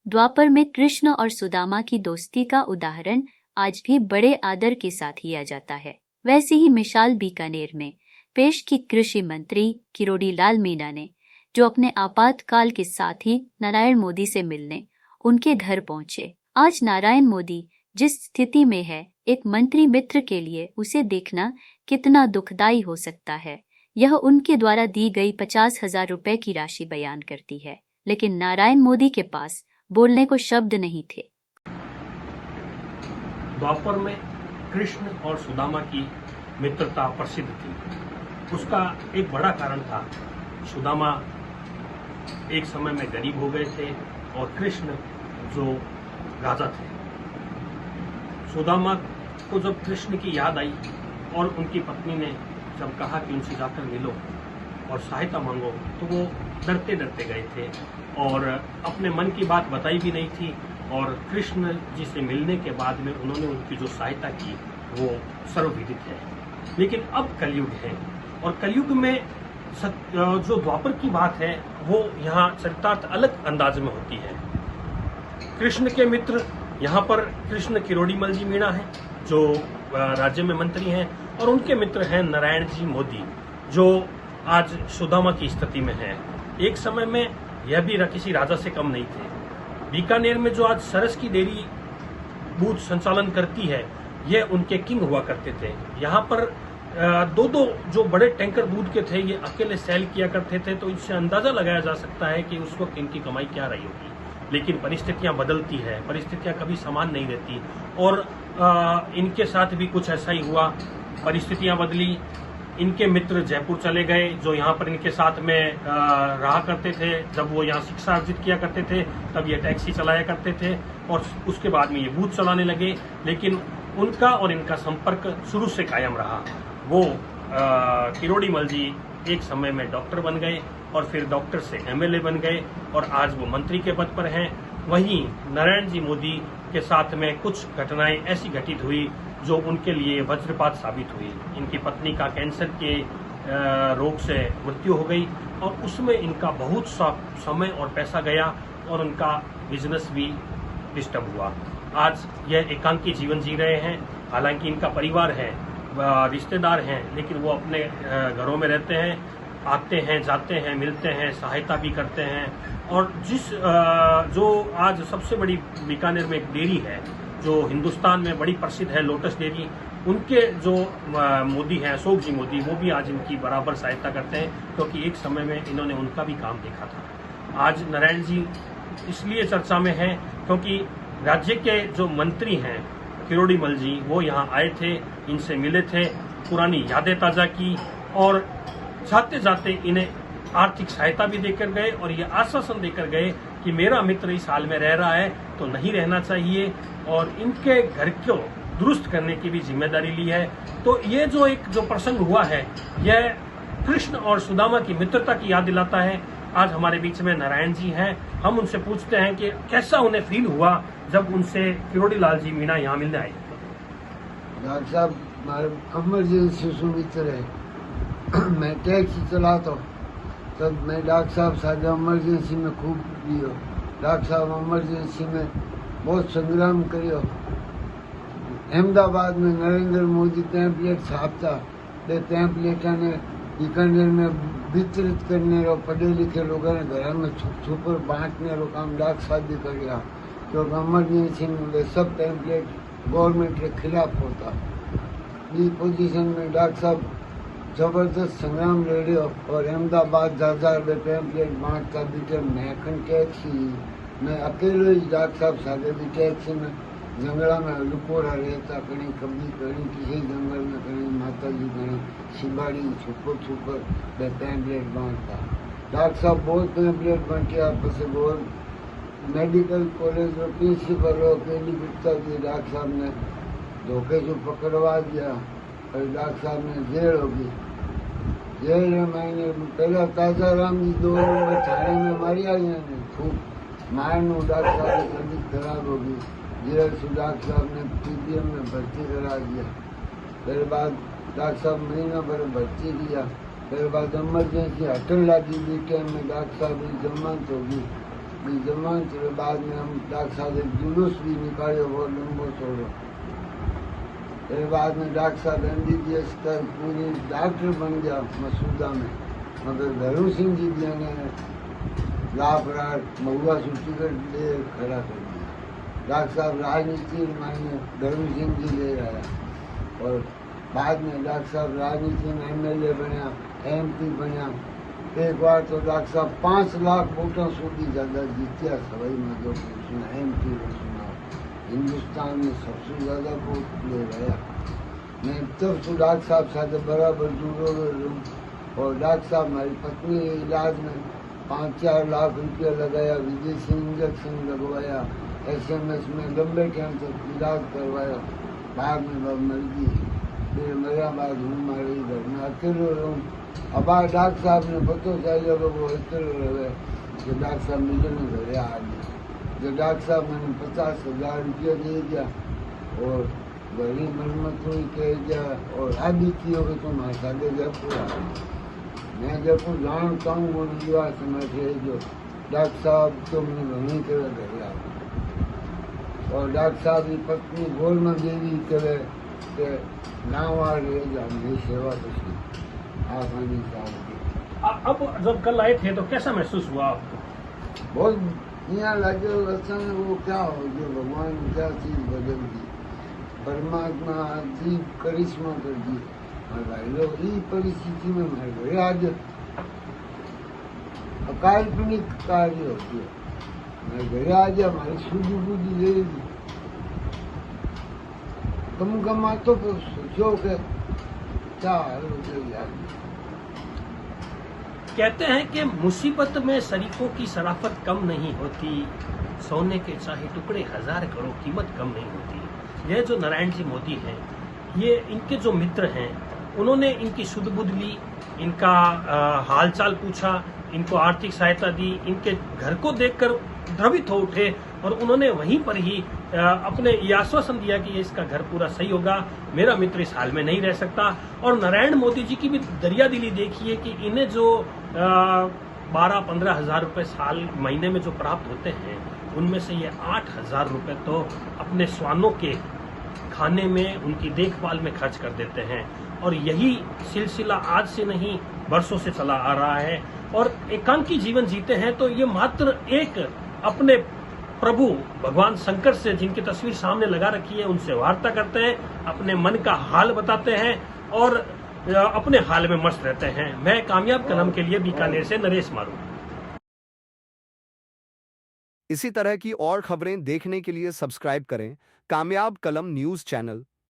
द्वापर में कृष्ण और सुदामा की दोस्ती का उदाहरण आज भी बड़े आदर के साथ लिया जाता है। वैसी ही मिसाल बीकानेर में पेश की कृषि मंत्री किरोड़ी लाल मीणा ने, जो अपने आपातकाल के साथ ही नारायण मोदी से मिलने उनके घर पहुंचे। आज नारायण मोदी जिस स्थिति में है, एक मंत्री मित्र के लिए उसे देखना कितना दुखदायी हो सकता है, यह उनके द्वारा दी गई 50,000 रुपए की राशि बयान करती है। लेकिन नारायण मोदी के पास बोलने को शब्द नहीं थे। द्वापर में कृष्ण और सुदामा की मित्रता प्रसिद्ध थी। उसका एक बड़ा कारण था, सुदामा एक समय में गरीब हो गए थे और कृष्ण जो राजा थे। सुदामा को जब कृष्ण की याद आई और उनकी पत्नी ने जब कहा कि उनसे जाकर मिलो और सहायता मांगो, तो वो डरते डरते गए थे और अपने मन की बात बताई भी नहीं थी। और कृष्ण जी से मिलने के बाद में उन्होंने उनकी जो सहायता की वो सर्वविदित है। लेकिन अब कलयुग है और कलयुग में जो द्वापर की बात है वो यहाँ चरितार्थ अलग अंदाज में होती है। कृष्ण के मित्र यहाँ पर कृष्ण किरोड़ीमल जी मीणा हैं, जो राज्य में मंत्री हैं, और उनके मित्र हैं नारायण जी मोदी, जो आज सुदामा की स्थिति में है। एक समय में यह भी किसी राजा से कम नहीं थे। बीकानेर में जो आज सरस की डेयरी दूध संचालन करती है, ये उनके किंग हुआ करते थे। यहाँ पर दो जो बड़े टैंकर दूध के थे, ये अकेले सेल किया करते थे। तो इससे अंदाजा लगाया जा सकता है कि उस वक्त इनकी कमाई क्या रही होगी। लेकिन परिस्थितियां बदलती है, परिस्थितियां कभी समान नहीं रहती और इनके साथ भी कुछ ऐसा ही हुआ। परिस्थितियां बदली, इनके मित्र जयपुर चले गए, जो यहाँ पर इनके साथ में रहा करते थे। जब वो यहाँ शिक्षा अर्जित किया करते थे तब ये टैक्सी चलाया करते थे और उसके बाद में ये बूथ चलाने लगे। लेकिन उनका और इनका संपर्क शुरू से कायम रहा। वो किरोड़ीमल जी एक समय में डॉक्टर बन गए और फिर डॉक्टर से एमएलए बन गए और आज वो मंत्री के पद पर हैं। वहीं नारायण जी मोदी के साथ में कुछ घटनाएं ऐसी घटित हुई जो उनके लिए वज्रपात साबित हुई। इनकी पत्नी का कैंसर के रोग से मृत्यु हो गई और उसमें इनका बहुत सा समय और पैसा गया और उनका बिजनेस भी डिस्टर्ब हुआ। आज यह एकांकी जीवन जी रहे हैं। हालांकि इनका परिवार है, रिश्तेदार हैं, लेकिन वो अपने घरों में रहते हैं, आते हैं, जाते हैं, मिलते हैं, सहायता भी करते हैं। और जो आज सबसे बड़ी बीकानेर में एक डेयरी है जो हिंदुस्तान में बड़ी प्रसिद्ध है, लोटस डेयरी, उनके जो मोदी हैं, अशोक जी मोदी, वो भी आज इनकी बराबर सहायता करते हैं, क्योंकि एक समय में इन्होंने उनका भी काम देखा था। आज नारायण जी इसलिए चर्चा में हैं क्योंकि राज्य के जो मंत्री हैं किरोड़ीमल जी, वो यहाँ आए थे, इनसे मिले थे, पुरानी यादें ताजा की और जाते जाते इन्हें आर्थिक सहायता भी देकर गए और ये आश्वासन देकर गए कि मेरा मित्र इस हाल में रह रहा है तो नहीं रहना चाहिए, और इनके घर को दुरुस्त करने की भी जिम्मेदारी ली है। तो ये जो प्रसंग हुआ है, यह कृष्ण और सुदामा की मित्रता की याद दिलाता है। आज हमारे बीच में नारायण जी हैं, हम उनसे पूछते हैं कि कैसा उन्हें फील हुआ जब उनसे किरोड़ीलाल जी मीणा यहाँ मिलने आए। डॉक्टर साहब, इमरजेंसी सुमित्र है, मैं टैक्सी चलाता हूँ, तब मैं डॉक्टर साहब साथ इमरजेंसी में खूब पियो। डॉक्टर साहब इमरजेंसी में बहुत संग्राम करियो। अहमदाबाद में नरेंद्र मोदी टेम्पलेट छापता, ते टेम्पलेट ने बीकानेर में वितरित करने रो पढ़े लिखे लोगों ने घर में छुप छुप बांटने रो काम डॉक्टर साहब भी करिया। तो इमरजेंसी में सब टेम्पलेट गवर्नमेंट के खिलाफ होता। इस पोजीशन में डॉक्टर साहब जबरदस्त संग्राम लड़े और अहमदाबाद जा टेम्पलेट बांटता बीते मैखन टैक्सी मैं अकेले ही डॉक्टर साहब साथे भी टैक्सी में जंगला में लुकोड़ा रहता, कहीं कभी कहीं किसी जंगल में, कहीं माता जी कहीं शिबाड़ी छुपर टेम्पलेट बांटता। डॉक्टर साहब बहुत टेम्पलेट बांटिया। बस बहुत मेडिकल कॉलेज और प्रिंसिपल हो केली गुप्ता जी डॉक्टर साहब ने धोखे से पकड़वा दिया और डॉक्टर साहब ने जेल होगी। जेल में मैंने पहला ताजा राम जी 2 नंबर थाने में मारी आई ने खूब मारनू। डॉक्टर साहब की तबीयत खराब होगी, जेल से डॉक्टर साहब ने पीपीएम में भर्ती करा दिया। फिर बाद डॉक्टर साहब महीना भर भर्ती किया। फिर बाद इमरजेंसी हटन लगी, बीटे में डॉक्टर साहब की जमानत होगी। भाई जमान चले। बाद में हम डॉक्टर साहब एक जुलूस भी निकाले, वो लंबो चौड़ो। फिर बाद में डॉक्टर साहब MBBS कर पूरी डॉक्टर बन गया मसूदा में, मगर धरू सिंह जी भी ने लाभराट महुआ से टिकट ले खड़ा कर दिया। डॉक्टर साहब राजनीति माने धरू सिंह जी ले आया, और बाद में डॉक्टर साहब राजनीति में MLA बनया, MP बनया। एक बार तो डॉक्टर साहब 5 लाख वोटों સુધી ज़्यादा जीतिया सवाई माधोपुर से MP को चुनाव। हिंदुस्तान में सबसे ज़्यादा वोट ले रहा। मैं तब से डॉक्टर साहब साथ बराबर जुड़ो रहूँ, और डॉक्टर साहब हमारी पत्नी के इलाज में 5-4 लाख रुपया लगाया, विदेशी इंजेक्शन लगवाया, SMS में लंबे टाइम तक इलाज करवाया। बाद में वह मर गई। फिर मेरा बाद हूँ मारे घर में अकेलो रहूँ। अब आ डॉक्टर साहब ने पतो चाहिए कि वो अकेलो रहे, कि डॉक्टर साहब मिलने घरे आ गए। जो डॉक्टर साहब मैंने 50,000 रुपया दे दिया, और घरी मरम्मत हुई कह दिया, और आदि की हो कि तुम हमारे साथ जयपुर आ गए। मैं जयपुर जानता हूँ वो युवा समझ रहे जो डॉक्टर साहब तुमने वहीं करे घरे आ गए। और डॉक्टर साहब की पत्नी गोलमा देवी करे कि गाँव आ रहे जाने सेवा कुछ आप आने साहब। अब जब कल आए थे तो कैसा महसूस हुआ आपको? बहुत यहाँ लगे अचानक वो क्या हो गया, भगवान क्या चीज बदल दी, परमात्मा अजीब करिश्मा कर दी। और भाई लोग ये परिस्थिति में मर गए। आज अकाल्पनिक कार्य होती है, मैं घरे आज हमारी सूझी बूझी लेगी। कम कमा तो सोचो कि क्या हाल हो गया यार। कहते हैं कि मुसीबत में शरीफों की शराफत कम नहीं होती, सोने के चाहे टुकड़े 1000 करोड़ कीमत कम नहीं होती। ये जो नारायण जी मोदी हैं, ये इनके जो मित्र हैं, उन्होंने इनकी सुध बुध ली, इनका हालचाल पूछा, इनको आर्थिक सहायता दी, इनके घर को देखकर द्रवित हो उठे, और उन्होंने वहीं पर ही अपने ये आश्वासन दिया कि इसका घर पूरा सही होगा, मेरा मित्र इस हाल में नहीं रह सकता। और नारायण मोदी जी की भी दरियादिली देखिए कि इन्हें जो 12-15 हजार रुपए साल महीने में जो प्राप्त होते हैं, उनमें से ये 8,000 रुपए तो अपने श्वानों के खाने में, उनकी देखभाल में खर्च कर देते हैं। और यही सिलसिला आज से नहीं वर्षों से चला आ रहा है, और एकांकी जीवन जीते हैं। तो ये मात्र एक अपने प्रभु भगवान शंकर से, जिनकी तस्वीर सामने लगा रखी है, उनसे वार्ता करते हैं, अपने मन का हाल बताते हैं, और अपने हाल में मस्त रहते हैं। मैं कामयाब कलम के लिए बीकानेर से नरेश मारू। इसी तरह की और खबरें देखने के लिए सब्सक्राइब करें कामयाब कलम न्यूज़ चैनल।